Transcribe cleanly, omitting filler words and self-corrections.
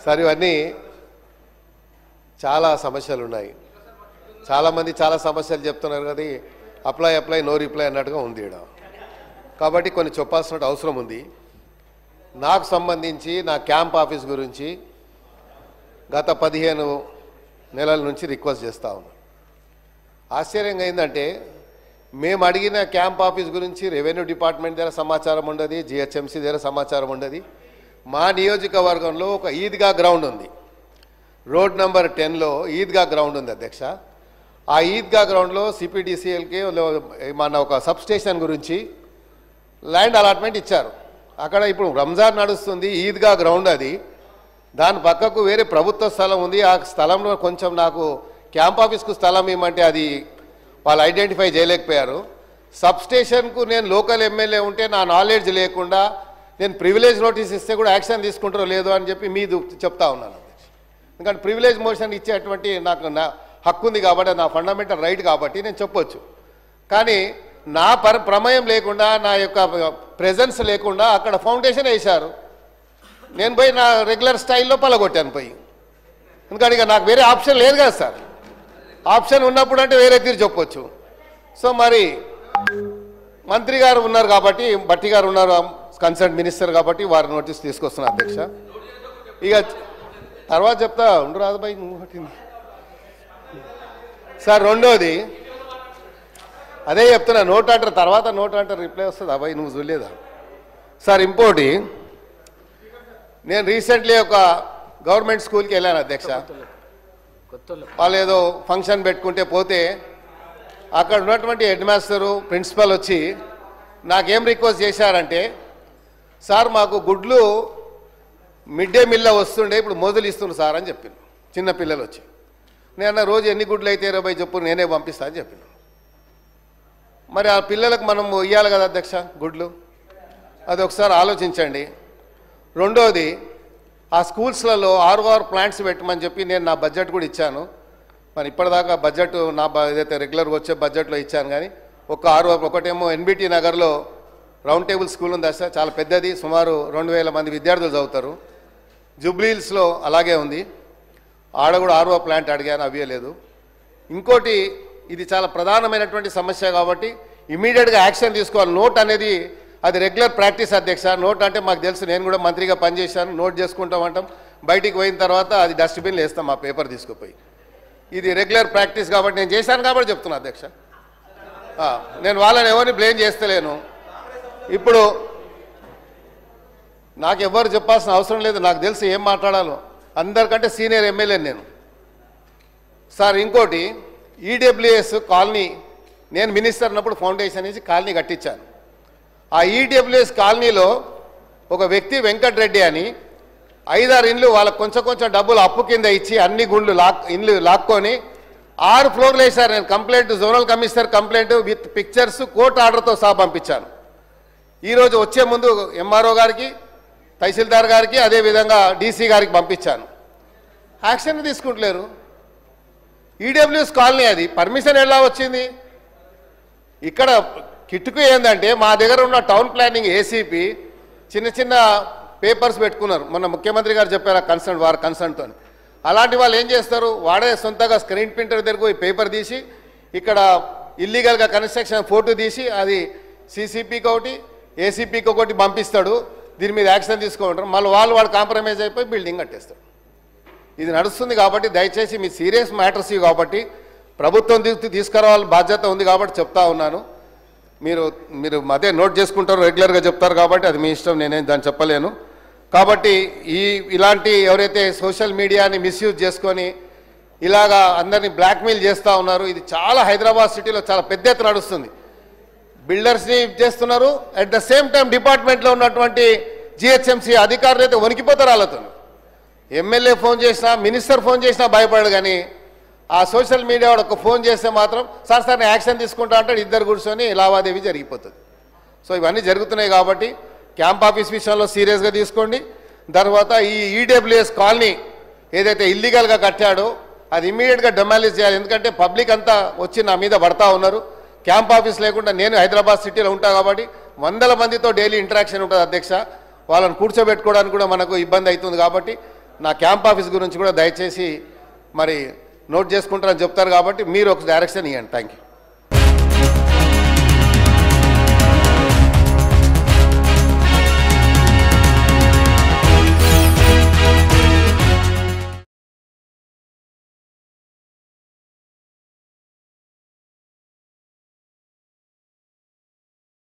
Sir ఇవన్నీ చాలా సమస్యలు ఉన్నాయి. చాలామంది చాలా సమస్యలు చెప్తున్నారు కదా, అప్లై నో రిప్లై అన్నట్టుగా ఉంది ఇక్కడ. కాబట్టి కొన్ని చెప్పాల్సిన అవసరం ఉంది. నాకు సంబంధించి నా క్యాంప్ ఆఫీస్ గురించి గత 15 నెలల నుంచి రిక్వెస్ట్ చేస్తూ ఉన్నాను. ఆశ్చర్యంగా ఏంటంటే మేము అడిగిన క్యాంప్ ఆఫీస్ గురించి రెవెన్యూ డిపార్ట్మెంట్ దగ్గర సమాచారం ఉండదు, జిహెచ్ఎంసీ దగ్గర సమాచారం ఉండదు. మా నియోజకవర్గంలో ఒక ఈద్గా గ్రౌండ్ ఉంది, రోడ్ నెంబర్ 10లో ఈద్గా గ్రౌండ్ ఉంది అధ్యక్ష. ఆ ఈద్గా గ్రౌండ్లో సిపిడిసిఎల్కి మన ఒక సబ్ స్టేషన్ గురించి ల్యాండ్ అలాట్మెంట్ ఇచ్చారు. అక్కడ ఇప్పుడు రంజాన్ నడుస్తుంది, ఈద్గా గ్రౌండ్ అది, దాని పక్కకు వేరే ప్రభుత్వ స్థలం ఉంది. ఆ స్థలంలో కొంచెం నాకు క్యాంప్ ఆఫీస్కు స్థలం ఇవ్వమంటే అది వాళ్ళు ఐడెంటిఫై చేయలేకపోయారు. సబ్ స్టేషన్కు నేను లోకల్ ఎమ్మెల్యే ఉంటే నా నాలెడ్జ్ లేకుండా నేను ప్రివిలేజ్ నోటీస్ ఇస్తే కూడా యాక్షన్ తీసుకుంటారో లేదో అని చెప్పి మీది చెప్తా ఉన్నాను. ఎందుకంటే ప్రివిలేజ్ మోషన్ ఇచ్చేటువంటి నాకు నా హక్కు ఉంది కాబట్టి, నా ఫండమెంటల్ రైట్ కాబట్టి నేను చెప్పొచ్చు. కానీ నా ప్రమేయం లేకుండా, నా యొక్క ప్రెజెన్స్ లేకుండా అక్కడ ఫౌండేషన్ వేశారు. నేను పోయి నా రెగ్యులర్ స్టైల్లో పలగొట్టాను పోయి. ఎందుకంటే ఇక నాకు వేరే ఆప్షన్ లేదు కదా సార్. ఆప్షన్ ఉన్నప్పుడు అంటే వేరే తీరు చెప్పొచ్చు. సో మరి మంత్రి గారు ఉన్నారు కాబట్టి, భట్టి గారు ఉన్నారు కన్సర్న్ మినిస్టర్ కాబట్టి వారి నోటీస్ తీసుకొస్తున్నారు అధ్యక్ష. ఇక తర్వాత చెప్తా ఉండు రాదుబాయి పట్టింది సార్. రెండోది అదే చెప్తున్నా, నోట్ అంటారు తర్వాత నోట్ అంటారు రిప్లై వస్తుంది. అబ్బాయి నువ్వు చూడలేదా సార్? ఇంకోటి, నేను రీసెంట్లీ ఒక గవర్నమెంట్ స్కూల్కి వెళ్ళాను అధ్యక్ష. వాళ్ళు ఏదో ఫంక్షన్ పెట్టుకుంటే పోతే అక్కడ ఉన్నటువంటి హెడ్ మాస్టరు ప్రిన్సిపల్ వచ్చి నాకేం రిక్వెస్ట్ చేశారంటే, సార్ మాకు గుడ్లు మిడ్ డే మీల్లో వస్తుండే, ఇప్పుడు మొదలు ఇస్తున్నారు సార్ అని చెప్పాను. చిన్న పిల్లలు వచ్చి నేను రోజు ఎన్ని గుడ్లు అయితే 20 చెప్పు నేనే పంపిస్తా అని చెప్పాను. మరి ఆ పిల్లలకు మనం ఇవ్వాలి కదా అధ్యక్ష గుడ్లు, అది ఒకసారి ఆలోచించండి. రెండోది, ఆ స్కూల్స్లలో ROR ప్లాంట్స్ పెట్టమని చెప్పి నేను నా బడ్జెట్ కూడా ఇచ్చాను. మరి ఇప్పటిదాకా బడ్జెట్ నా ఏదైతే రెగ్యులర్గా వచ్చే బడ్జెట్లో ఇచ్చాను. కానీ ఒక ROR ఒకటేమో NBT నగర్లో రౌండ్ టేబుల్ స్కూల్ ఉంది అసలు, చాలా పెద్దది, సుమారు 2000 మంది విద్యార్థులు చదువుతారు. జూబ్లీహిల్స్లో అలాగే ఉంది, ఆడ కూడా ROR ప్లాంట్ అడిగాను, అవ్వలేదు. ఇంకోటి, ఇది చాలా ప్రధానమైనటువంటి సమస్య కాబట్టి ఇమీడియట్గా యాక్షన్ తీసుకోవాలి. నోట్ అనేది అది రెగ్యులర్ ప్రాక్టీస్ అధ్యక్ష. నోట్ అంటే మాకు తెలుసు, నేను కూడా మంత్రిగా పనిచేశాను. నోట్ చేసుకుంటామంటాం, బయటికి పోయిన తర్వాత అది డస్ట్బిన్లో వేస్తాం ఆ పేపర్ తీసుకుపోయి. ఇది రెగ్యులర్ ప్రాక్టీస్ కాబట్టి నేను చేశాను కాబట్టి చెప్తున్నా అధ్యక్ష. నేను వాళ్ళని ఎవరిని బ్లేమ్ చేస్తలేను. ఇప్పుడు నాకు ఎవరు చెప్పాల్సిన అవసరం లేదు, నాకు తెలుసు ఏం మాట్లాడాలో. అందరికంటే సీనియర్ ఎమ్మెల్యే నేను సార్. ఇంకోటి, ఈడబ్ల్యూఎస్ కాలనీ నేను మినిస్టర్ ఉన్నప్పుడు ఫౌండేషన్ నుంచి కాలనీ కట్టించాను. ఆ ఈడబ్ల్యూఎస్ కాలనీలో ఒక వ్యక్తి వెంకటరెడ్డి అని 5-6 ఇండ్లు వాళ్ళకు కొంచెం డబ్బులు అప్పు కింద ఇచ్చి అన్ని ఇండ్లు లాక్కొని 6 ఫ్లోర్లు వేశారు. నేను complaint zonal commissioner complaint with pictures court ఆర్డర్తో సహా పంపించాను. ఈరోజు వచ్చే ముందు MRO గారికి, తహసీల్దార్ గారికి, అదేవిధంగా DC గారికి పంపించాను. యాక్షన్ తీసుకుంటలేరు. ఈడబ్ల్యూఎస్ కాలనీ అది పర్మిషన్ ఎలా వచ్చింది? ఇక్కడ కిట్టుకు ఏంటంటే మా దగ్గర ఉన్న టౌన్ ప్లానింగ్ ACP చిన్న పేపర్స్ పెట్టుకున్నారు. మొన్న ముఖ్యమంత్రి గారు చెప్పారు వారి కన్సర్న్తో. అలాంటి వాళ్ళు ఏం చేస్తారు, వాడే సొంతగా స్క్రీన్ ప్రింటర్ దగ్గరకు పోయి పేపర్ తీసి ఇక్కడ ఇల్లీగల్గా కన్స్ట్రక్షన్ ఫోటో తీసి అది CCPకి ఒకటి ACPకి ఒకటి పంపిస్తాడు. దీని మీద యాక్షన్ తీసుకుంటారు. మళ్ళీ వాడు కాంప్రమైజ్ అయిపోయి బిల్డింగ్ కట్టేస్తాడు. ఇది నడుస్తుంది కాబట్టి దయచేసి మీ సీరియస్ మ్యాటర్స్ ఇవి కాబట్టి ప్రభుత్వం తీసుకురావాలని బాధ్యత ఉంది కాబట్టి చెప్తా ఉన్నాను. మీరు అదే నోట్ చేసుకుంటారు, రెగ్యులర్గా చెప్తారు కాబట్టి అది మీ ఇష్టం, నేనేం దాన్ని చెప్పలేను. కాబట్టి ఇలాంటి ఎవరైతే సోషల్ మీడియాని మిస్యూజ్ చేసుకొని ఇలాగా అందరినీ బ్లాక్మెయిల్ చేస్తూ ఉన్నారు, ఇది చాలా హైదరాబాద్ సిటీలో చాలా పెద్ద ఎత్తున నడుస్తుంది. బిల్డర్స్ని చేస్తున్నారు, అట్ ద సేమ్ టైం డిపార్ట్మెంట్లో ఉన్నటువంటి GHMC అధికారులు అయితే వణికిపోతారు వాళ్ళతో. ఎమ్మెల్యే ఫోన్ చేసినా, మినిస్టర్ ఫోన్ చేసినా భయపడడు. కానీ ఆ సోషల్ మీడియా వాడు ఒక ఫోన్ చేస్తే మాత్రం సార్ నేను యాక్షన్ తీసుకుంటా అంటాడు. ఇద్దరు కూర్చొని లావాదేవీ జరిగిపోతుంది. సో ఇవన్నీ జరుగుతున్నాయి కాబట్టి క్యాంప్ ఆఫీస్ విషయంలో సీరియస్గా తీసుకోండి. తర్వాత ఈ ఈడబ్ల్యూఎస్ కాలనీ ఏదైతే ఇల్లీగల్గా కట్టాడో అది ఇమ్మీడియట్గా డెమాలిష్ చేయాలి. ఎందుకంటే పబ్లిక్ అంతా వచ్చి నా మీద పడతా ఉన్నారు. క్యాంప్ ఆఫీస్ లేకుండా నేను హైదరాబాద్ సిటీలో ఉంటా కాబట్టి వందల మందితో డైలీ ఇంటరాక్షన్ ఉంటుంది అధ్యక్ష. వాళ్ళని కూర్చోబెట్టుకోవడానికి కూడా మనకు ఇబ్బంది అవుతుంది కాబట్టి నా క్యాంప్ ఆఫీస్ గురించి కూడా దయచేసి మరి నోట్ చేసుకుంటారని చెప్తారు కాబట్టి మీరు ఒక డైరెక్షన్ ఇవ్వండి. Thank you.